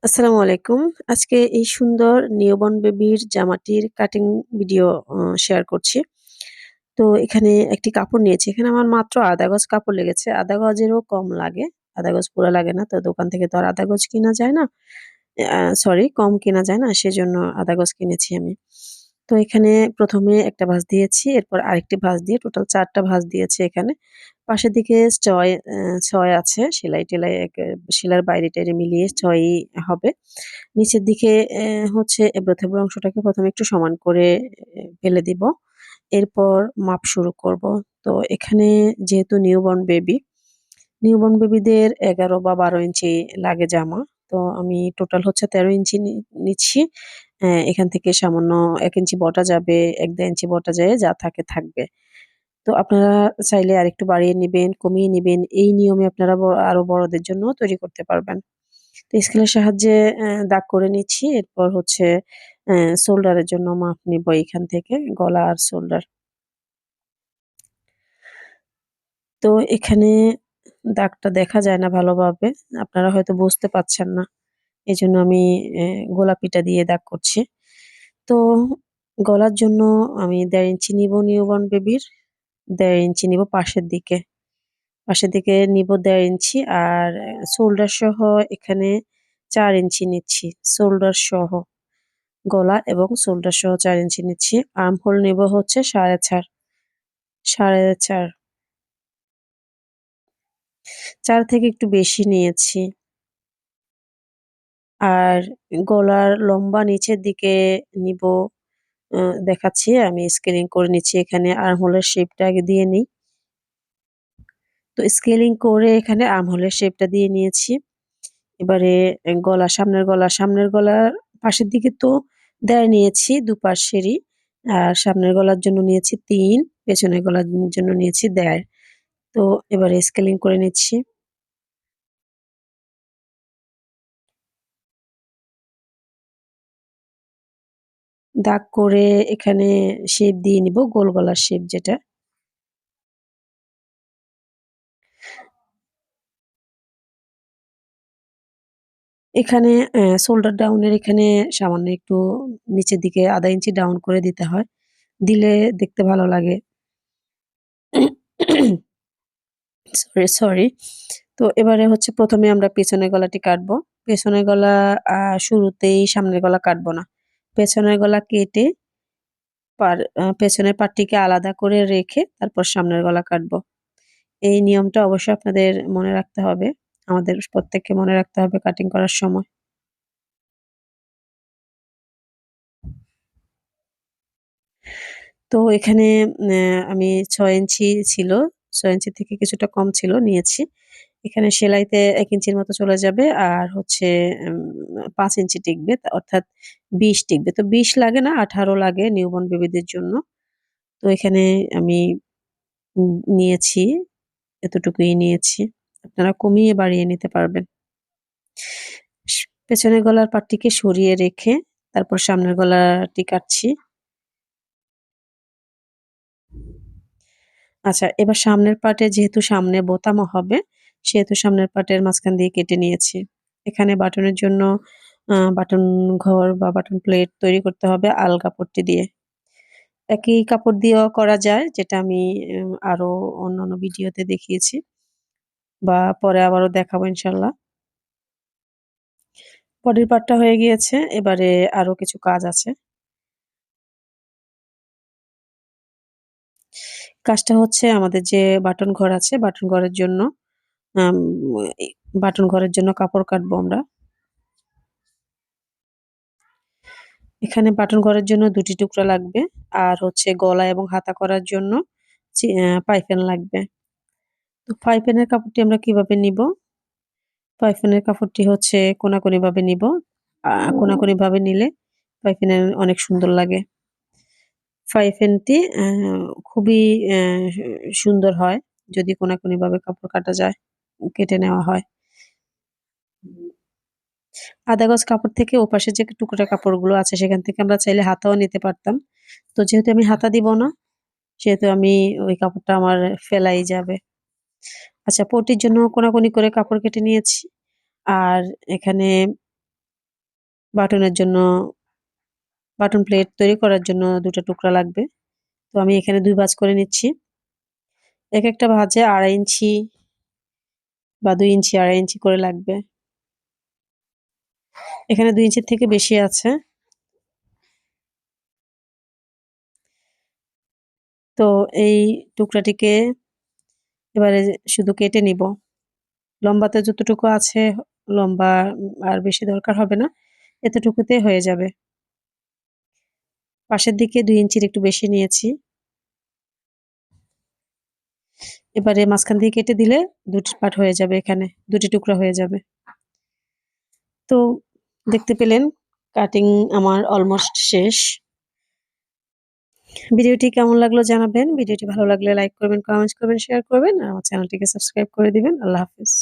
আসসালামু আলাইকুম। আজকে এই সুন্দর নিউবর্ন বেবির জামাটির কাটিং ভিডিও শেয়ার করছি। তো এখানে একটি কাপড় নিয়েছি। এখানে আমার মাত্র ১/২ গজ কাপড় লেগেছে। ১/২ গজেরও কম লাগে। ১/২ গজ পুরা লাগে না। তো দোকান থেকে তো আর ১/২ গজ কিনা যায় না। সরি, কম কেনা যায় না। সেজন্য ১/২ গজ কিনেছি আমি। তো এখানে ১ম এ একটা ভাঁজ দিয়েছি। এরপর আরেকটি ভাঁজ দিয়ে টোটাল ৪ টা ভাঁজ দিয়েছি এখানে। পাশের দিকে ৬ আছে। সেলাই-টেলাই সেলাইয়ের বাইরে-টাইরে মিলিয়ে ৬ই হবে। নিচের দিকে হচ্ছে এবড়ো-থেবড়ো অংশটাকে ১ম এ একটু সমান করে ফেলে দিব। এরপর মাপ শুরু করব। তো এখানে যেহেতু নিউবর্ন বেবিদের ১১ বা ১২ ইঞ্চি লাগে জামা। তো আমি টোটাল হচ্ছে ১৩ ইঞ্চি নিচ্ছি। এখান থেকে সামান্য ১ ইঞ্চি বটা যাবে, ১-১.৫ ইঞ্চি বটা যেয়ে যা থাকে থাকবে। তো আপনারা চাইলে আরেকটু বাড়িয়ে নিবেন, কমিয়ে নিবেন। এই নিয়মে আপনারা আরো বড়দের জন্যও তৈরি করতে পারবেন। তো স্কেলের সাহায্যে দাগ করে নিচ্ছি। এরপর হচ্ছে শোল্ডারের জন্য মাপ নিবো এইখান থেকে, গলা আর শোল্ডার। তো এখানে দাগটা দেখা যায় না ভালোভাবে। আপনারা হয়তো বুঝতে পারছেন না। এজন্য আমি গোলাপিটা দিয়ে দাগ করছি। তো গলার জন্য আমি ১.৫ ইঞ্চি নিবো নিউবর্ন বেবির। ১.৫ ইঞ্চি নিবো পাশের দিকে। পাশের দিকে নিবো ১.৫ ইঞ্চি আর শোল্ডার সহ এখানে ৪ ইঞ্চি নিচ্ছি। শোল্ডার সহ। গলা এবং শোল্ডার সহ ৪ ইঞ্চি নিচ্ছি। আর্ম হোল নিবো হচ্ছে ৪.৫ ৪.৫ ৪ থেকে একটু বেশি নিয়েছি। আর গলার লম্বা নিচের দিকে নিবো দেখাচ্ছি আমি স্কেলিং করে নিচ্ছি এখানে আর্ম হোলের শেপটা আগে দিয়ে নিই। তো স্কেলিং করে এখানে আর্ম হোলের শেপটা দিয়ে নিয়েছি। এবারে সামনের গলার পাশের দিকে তো ১.৫ নিয়েছি দুপাশেরই। আর সামনের গলার জন্য নিয়েছি ৩, পেছনের গলার জন্য নিয়েছি ১.৫। তো এবারে স্কেলিং করে নিচ্ছি। দাগ করে এখানে শেপ দিয়ে নিব, গোল গলার শেপ যেটা। এখানে শোল্ডার ডাউন এর এখানে সামান্য একটু নিচের দিকে ১/২ ইঞ্চি ডাউন করে দিতে হয়। দিলে দেখতে ভালো লাগে। সরি। তো এবারে হচ্ছে ১ম এ আমরা পেছনের গলাটি কাটবো। পেছনের গলা আ শুরুতেই সামনের গলা কাটবো না। পেছনের গলা কেটে পেছনের পাটটিকে আলাদা করে রেখে তারপর সামনের গলা কাটবো। এই নিয়মটা অবশ্যই আপনাদের মনে রাখতে হবে। আমাদের প্রত্যেককে মনে রাখতে হবে কাটিং করার সময়। তো এখানে আমি ৬ ইঞ্চি ছিল। ৬ ইঞ্চি থেকে কিছুটা কম ছিল নিয়েছি। এখানে সেলাইতে ১ ইঞ্চির মতো চলে যাবে আর হচ্ছে ৫ ইঞ্চি টিকবে। অর্থাৎ ২০ টিকবে। তো ২০ লাগে না, ১৮ লাগে নিউবর্ন বেবিদের জন্য। তো এখানে আমি নিয়েছি, এতটুকুই নিয়েছি। আপনারা কমিয়ে বাড়িয়ে নিতে পারবেন। পেছনের গলার পাটটিকে সরিয়ে রেখে তারপর সামনের গলাটি কাটছি। আচ্ছা, এবার সামনের পার্টে যেহেতু সামনে বোতামও হবে, সেহেতু সামনের পার্টের মাঝখান দিয়ে কেটে নিয়েছি। এখানে বাটনের জন্য বাটন ঘর বা বাটন প্লেট তৈরি করতে হবে আলগা পট্টি দিয়ে। একই কাপড় দিয়েও করা যায়, যেটা আমি আরো অন্যান্য ভিডিওতে দেখিয়েছি বা পরে আবারও দেখাবো ইনশাল্লাহ। বডির পার্টটা হয়ে গিয়েছে, এবারে আরো কিছু কাজ আছে। কাজটা হচ্ছে আমাদের যে বাটন ঘর আছে, বাটন ঘরের জন্য আম ই বাটন ঘরের জন্য কাপড় কাটবো আমরা। এখানে বাটন করার জন্য ২ টি টুকরা লাগবে। আর হচ্ছে গলা এবং হাতা করার জন্য পাইপিন লাগবে। তো পাইপিনের কাপড়টি আমরা কিভাবে নিবো? পাইপিনের কাপড়টি হচ্ছে কোনাকুনিভাবে নিবো। কোনাকুনিভাবে নিলে পাইপিনের অনেক সুন্দর লাগে। পাইপিনটি খুবই সুন্দর হয় যদি কোনাকুনিভাবে কাপড় কাটা যায়, কেটে নেওয়া হয়। ১/২ গজ কাপড় থেকে ওপাশে যে টুকরা কাপড়গুলো আছে সেখান থেকে আমরা চাইলে হাতাও নিতে পারতাম। তো যেহেতু আমি হাতা দিব না, সেহেতু আমি ওই কাপড়টা আমার ফেলাই যাবে। আচ্ছা, পটির জন্য কোনাকুনি করে কাপড় কেটে নিয়েছি। আর এখানে বাটনের জন্য বাটন প্লেট তৈরি করার জন্য ২ টা টুকরা লাগবে। তো আমি এখানে ২ ভাঁজ করে নিচ্ছি। একেকটা ভাঁজে ২.৫ ইঞ্চি বা ২ ইঞ্চি ২.৫ ইঞ্চি করে লাগবে। এখানে ২ ইঞ্চির থেকে বেশি আছে। তো এই টুকরাটিকে এবারে শুধু কেটে নিব। লম্বাতে যতটুকু আছে লম্বা আর বেশি দরকার হবে না। এতটুকুতে হয়ে যাবে। পাশের দিকে ২ ইঞ্চির একটু বেশি নিয়েছি। এবারে মাঝখান দিয়ে কেটে দিলে ২ টি পার্ট হয়ে যাবে এখানে। ২ টি টুকরা হয়ে যাবে। তো দেখতে পেলেন কাটিং আমার অলমোস্ট শেষ। ভিডিওটি কেমন লাগলো জানাবেন। ভিডিওটি ভালো লাগলে লাইক করবেন, কমেন্টস করবেন, শেয়ার করবেন আর আমার চ্যানেলটিকে সাবস্ক্রাইব করে দিবেন। আল্লাহ হাফেজ।